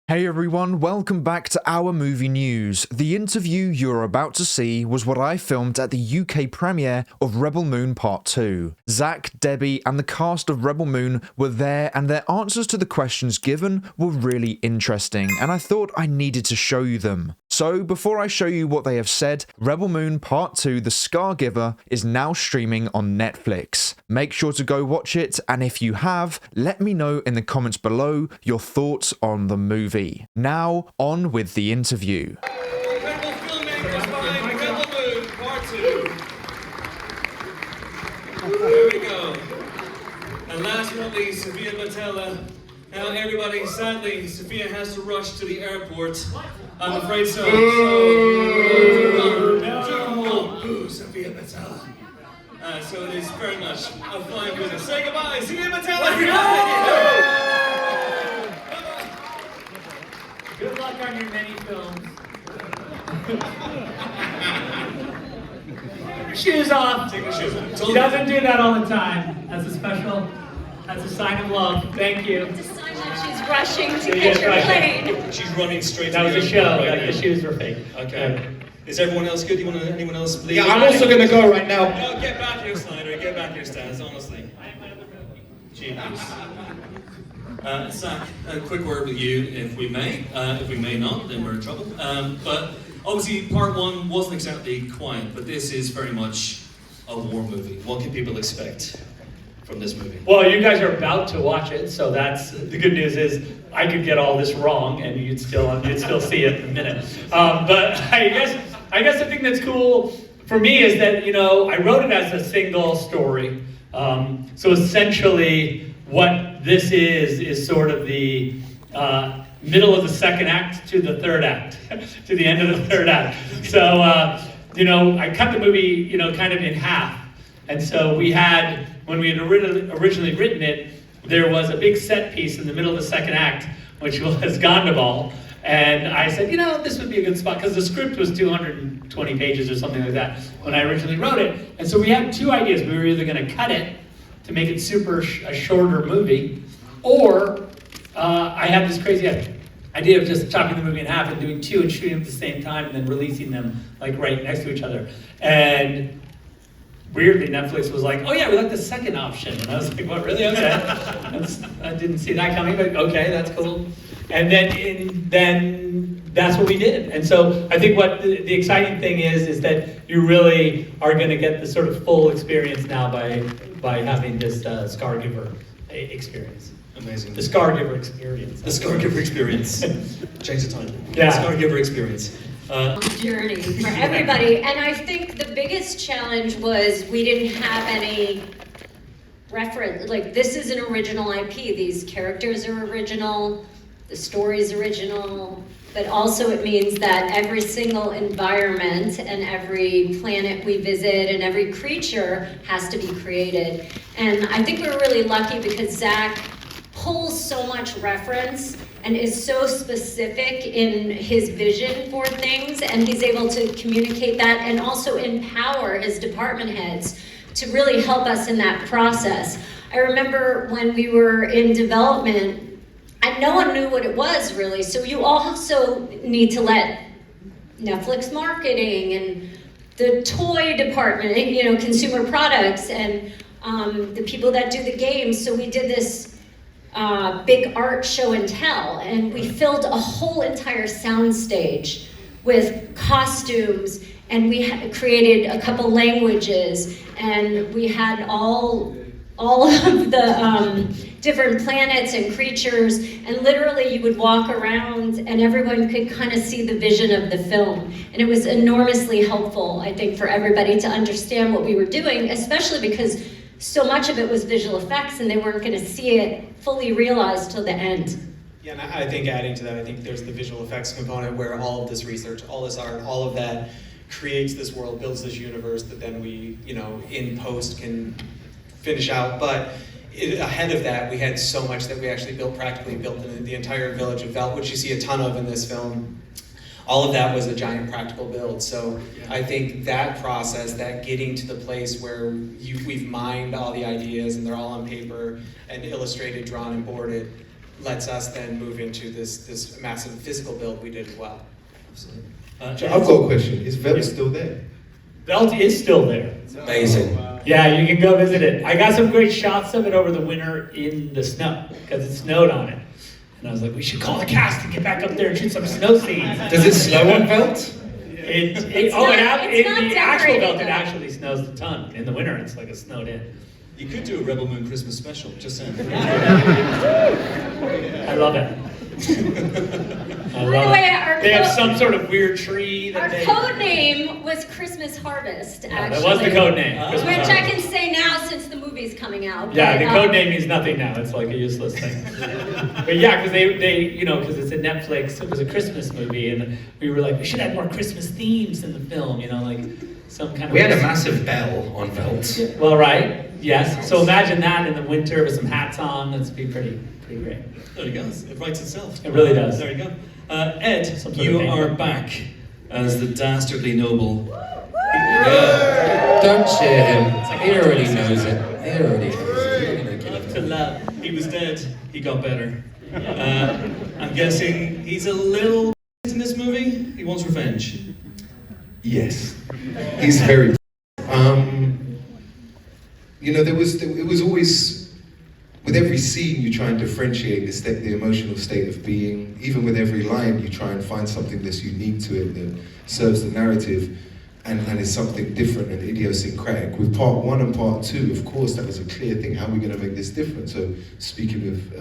Hey everyone, welcome back to our movie news. The interview you're about to see was what I filmed at the UK premiere of Rebel Moon Part 2. Zack, Debbie, and the cast of Rebel Moon were there, and their answers to the questions given were really interesting, and I thought I needed to show you them. So, before I show you what they have said, Rebel Moon Part 2 The Scargiver is now streaming on Netflix. Make sure to go watch it, and if you have, let me know in the comments below your thoughts on the movie. Now, on with the interview. Incredible filmmakers behind Rebel Moon Part 2. There we go. And last but not least, Sophia Boutella. Now everybody, sadly, Sophia has to rush to the airport. I'm afraid so. Boo, Sophia Boutella. So it is very much a fine business. Say goodbye, Sophia Boutella! Good luck on your many films. Take your shoes off. Take your shoes off. She doesn't do that all the time. That's a sign of love. Thank you. It's a sign that she's rushing to catch her plane. She's running straight That to was the a show. airport Like right the now. shoes were fake. Okay. Is everyone else good? Anyone else leave? Yeah, I'm also gonna go right now. No, get back here, Snyder. Get back here, Stas, honestly. Genius. Zack, a quick word with you, if we may. If we may not, then we're in trouble. But obviously, part one wasn't exactly quiet, but this is very much a war movie. What can people expect from this movie? Well, you guys are about to watch it, so that's the good news is I could get all this wrong, and you'd still see it in a minute. But I guess the thing that's cool for me is that I wrote it as a single story. So essentially, what this is sort of the middle of the second act to the third act, to the end of the third act. So I cut the movie kind of in half, and so we had, when we had originally written it, there was a big set piece in the middle of the second act, which was Gondoball. And I said, this would be a good spot, because the script was 220 pages or something like that when I originally wrote it. And so we had two ideas. We were either going to cut it to make it a shorter movie, or I had this crazy idea of just chopping the movie in half and doing two and shooting them at the same time and then releasing them like right next to each other. And weirdly, Netflix was like, oh yeah, we like the second option. And I was like, what, really? Okay. I didn't see that coming, but okay, that's cool. And then that's what we did. And so I think what the exciting thing is that you really are going to get the sort of full experience now by having this Scargiver experience. Amazing. The Scargiver experience. The Scargiver experience. Change the title. Yeah. The Scargiver experience. Journey for everybody. And I think the biggest challenge was we didn't have any reference. Like, this is an original IP. These characters are original. The story's original. But also it means that every single environment and every planet we visit and every creature has to be created. And I think we were really lucky because Zack pulls so much reference and is so specific in his vision for things, and he's able to communicate that and also empower his department heads to really help us in that process. I remember when we were in development, and no one knew what it was really, so you also need to let Netflix marketing and the toy department, consumer products, and the people that do the games. So we did this big art show and tell, and we filled a whole entire sound stage with costumes, and we created a couple languages, and we had all of the different planets and creatures, and literally you would walk around and everyone could kind of see the vision of the film. And it was enormously helpful, I think, for everybody to understand what we were doing, especially because so much of it was visual effects and they weren't going to see it fully realized till the end. Yeah, and I think adding to that, I think there's the visual effects component where all of this research, all this art, all of that creates this world, builds this universe that then we, in post can finish out. But ahead of that, we had so much that we actually practically built the entire village of Velt, which you see a ton of in this film. All of that was a giant practical build. So I think that process, that getting to the place where we've mined all the ideas and they're all on paper and illustrated, drawn, and boarded, lets us then move into this massive physical build we did as well. Absolutely. I've got a question. Is Velt still there? Belt is still there. Amazing. Yeah, you can go visit it. I got some great shots of it over the winter in the snow, because it snowed on it. And I was like, we should call the cast and get back up there and shoot some snow scenes. Does it snow on Velt? The actual Belt, it actually snows a ton. In the winter, it's like a snowed in. You could do a Rebel Moon Christmas special, just saying. I love it. I love the way, it. They have some sort of weird tree that Our they... code name was Christmas Harvest, actually. That was the code name. Christmas Which Harvest. I can say now since the movie's coming out. Yeah, but, the code name means nothing now. It's like a useless thing. But yeah, because they, you know, because it's a Netflix, it was a Christmas movie, and we were like, we should have more Christmas themes in the film, you know, like some kind of... We had a massive bell on Velt. Well, right, yes. So imagine that in the winter with some hats on. That'd be pretty great. There you go. It writes itself. It really does. There you go. Ed, Some sort you of are name. back as the dastardly noble. Don't cheer him. He already knows it. He already knows it. You're gonna give Love it to love. He was dead. He got better. I'm guessing he's a little in this movie. He wants revenge. Yes, he's very. You know, it was always with every scene you try and differentiate the emotional state of being. Even with every line, you try and find something that's unique to it that serves the narrative, and is something different and idiosyncratic. With part 1 and part 2, of course, that was a clear thing. How are we going to make this different? So, speaking with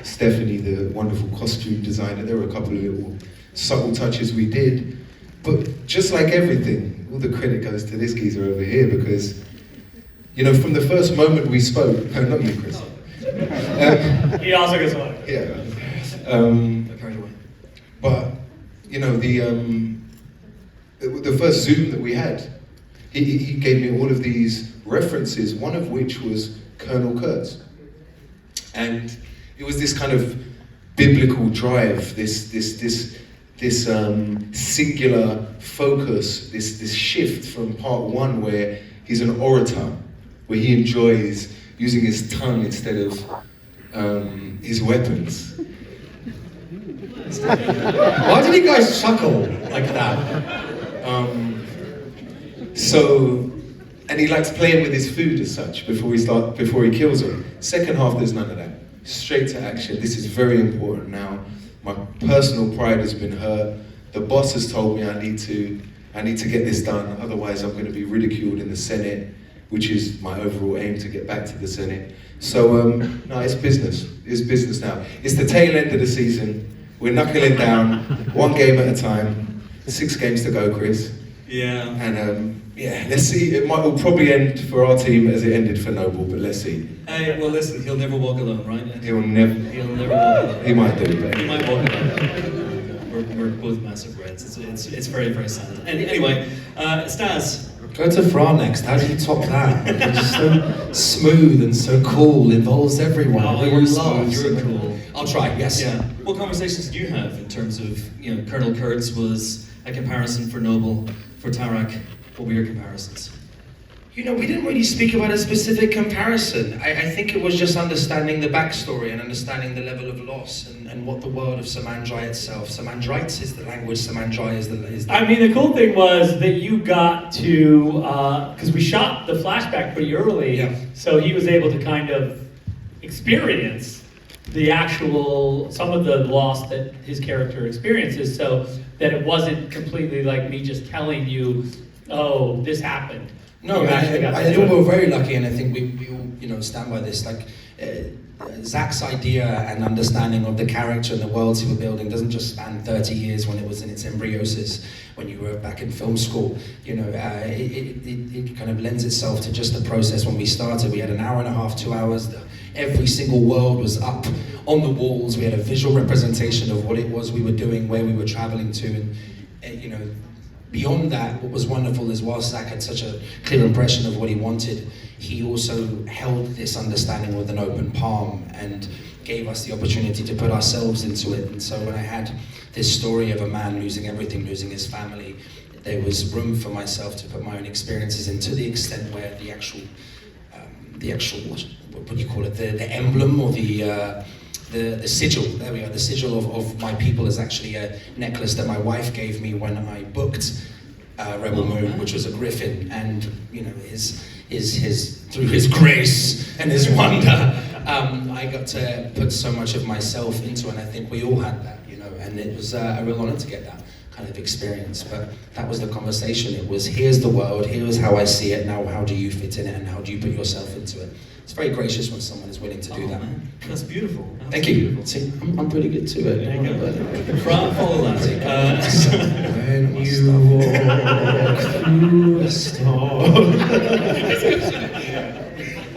Stephanie, the wonderful costume designer, there were a couple of little subtle touches we did. But just like everything, all the credit goes to this geezer over here, because, you know, from the first moment we spoke, no, not you, Chris. He also gets one. Yeah. Carried away. But, you know, the first Zoom that we had, he gave me all of these references, one of which was Colonel Kurtz. And it was this kind of biblical drive, this singular focus, this shift from part 1 where he's an orator, where he enjoys using his tongue instead of his weapons. Why did you guys chuckle like that? And he likes playing with his food as such before he kills him. Second half, there's none of that. Straight to action. This is very important now. My personal pride has been hurt. The boss has told me I need to get this done, otherwise I'm going to be ridiculed in the Senate, which is my overall aim, to get back to the Senate. So, no, it's business. It's business now. It's the tail end of the season. We're knuckling down, 1 game at a time. 6 games to go, Chris. Yeah. And yeah, let's see. It will probably end for our team as it ended for Noble, but let's see. Hey, well, listen, he'll never walk alone, right? He'll never walk alone. He might do, but He might walk alone. We're both massive Reds. It's very, very sad. Anyway, Stas. Go to Fra next. How do you top that? It's so smooth and so cool. Involves everyone. Oh, Everyone you're smooth, loves. you're cool. I'll try. Yes. Yeah. What conversations did you have in terms of, you know, Colonel Kurtz was a comparison for Noble, for Tarak? What were your comparisons? You know, we didn't really speak about a specific comparison. I think it was just understanding the backstory and understanding the level of loss and what the world of Samandrai itself. Samandrites is the language. Samandrai is the. I mean, the cool thing was that you got to, because we shot the flashback pretty early, Yeah. so he was able to kind of experience the actual, some of the loss that his character experiences, so that it wasn't completely like me just telling you, oh, this happened. No, You actually got to I do think it. we're very lucky, and I think we all, you know, stand by this. Like, Zack's idea and understanding of the character and the worlds he was building doesn't just span 30 years when it was in its embryosis, when you were back in film school. You know, it kind of lends itself to just the process. When we started, we had an hour and a half, 2 hours. Every single world was up on the walls. We had a visual representation of what it was we were doing, where we were traveling to, and you know, beyond that, what was wonderful is whilst Zack had such a clear impression of what he wanted, he also held this understanding with an open palm and gave us the opportunity to put ourselves into it. And so when I had this story of a man losing everything, losing his family, there was room for myself to put my own experiences in, to the extent where the actual what do you call it, the emblem or the the sigil, there we are, the sigil of my people is actually a necklace that my wife gave me when I booked Rebel Moon, which was a griffin, and you know, through his grace and his wonder, I got to put so much of myself into it, and I think we all had that, you know, and it was a real honor to get that kind of experience. But that was the conversation. It was, here's the world, here's how I see it, now how do you fit in it, and how do you put yourself into it? It's very gracious when someone is willing to do that. Man. That's beautiful. Thank you. See, I'm pretty good to it. There you go. Follow that. When you walk through a storm.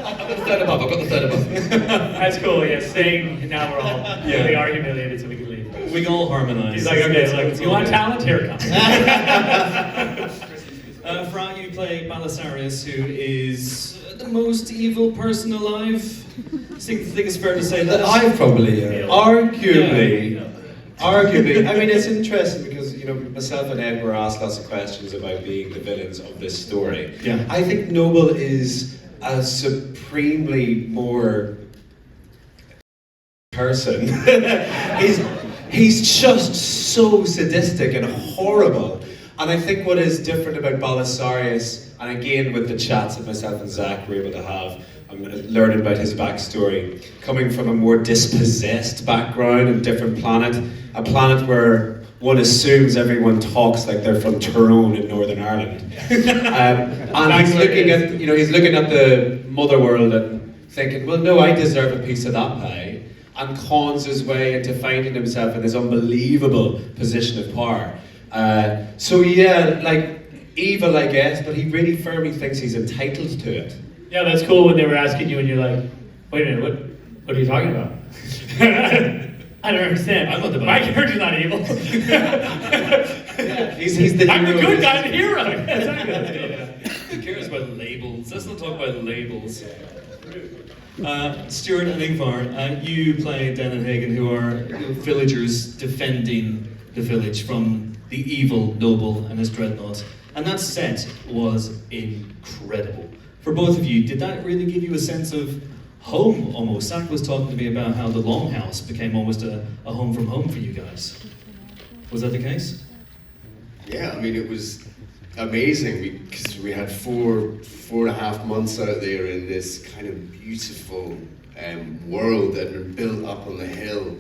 I've got the third above. That's cool, yeah, sing, now we're all, we are humiliated so we can leave. We can all harmonize. He's like, okay, like, you want talent? Here it comes. Fra, you play Belisarius, who is the most evil person alive. I think it's fair to say that. I probably, arguably. Yeah. Arguably, I mean, it's interesting because, you know, myself and Ed were asked lots of questions about being the villains of this story. Yeah. I think Noble is a supremely more person. he's just so sadistic and horrible. And I think what is different about Belisarius, and again with the chats that myself and Zach were able to have, I'm learning about his backstory, coming from a more dispossessed background and different planet, a planet where one assumes everyone talks like they're from Tyrone in Northern Ireland. And he's looking at, you know, he's looking at the mother world and thinking, well, no, I deserve a piece of that pie, and cons his way into finding himself in this unbelievable position of power. So yeah, like evil, I guess, but he really firmly thinks he's entitled to it. Yeah, that's cool when they were asking you and you're like, wait a minute, what are you talking about? I don't understand. I'm not the My bad. character's not evil. He's the I'm the hero. good guy, the hero. Exactly. Who cares about labels? Let's not talk about labels. Stuart and Ingvar, you play Dan and Hagen, who are villagers defending the village from the evil noble and his dreadnought. And that set was incredible. For both of you, did that really give you a sense of home almost? Zack was talking to me about how the Longhouse became almost a home from home for you guys. Was that the case? Yeah, I mean, it was amazing because we had four and a half months out there in this kind of beautiful world that had been built up on the hill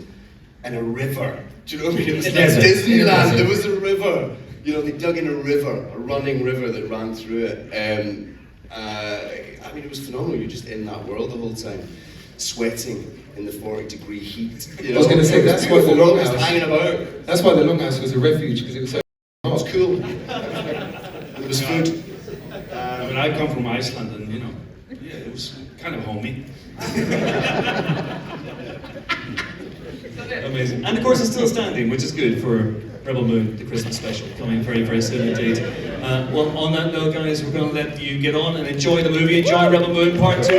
and a river. Do you know what I mean? It was like Disneyland. There was a river. You know, they dug in a river, a running river that ran through it. I mean, it was phenomenal. You're just in that world the whole time, sweating in the 40-degree heat. You know? I was going to say, that's why the Beautiful, just Longhouse, hanging about. that's why the Longhouse was a refuge, because it was so It was cool. It was food. I mean, I come from Iceland, and you know, yeah, it was kind of homey. Amazing. And of course, it's still standing, which is good for Rebel Moon, the Christmas special, coming very, very soon indeed. Well, on that note, guys, we're going to let you get on and enjoy the movie. Enjoy Rebel Moon Part 2.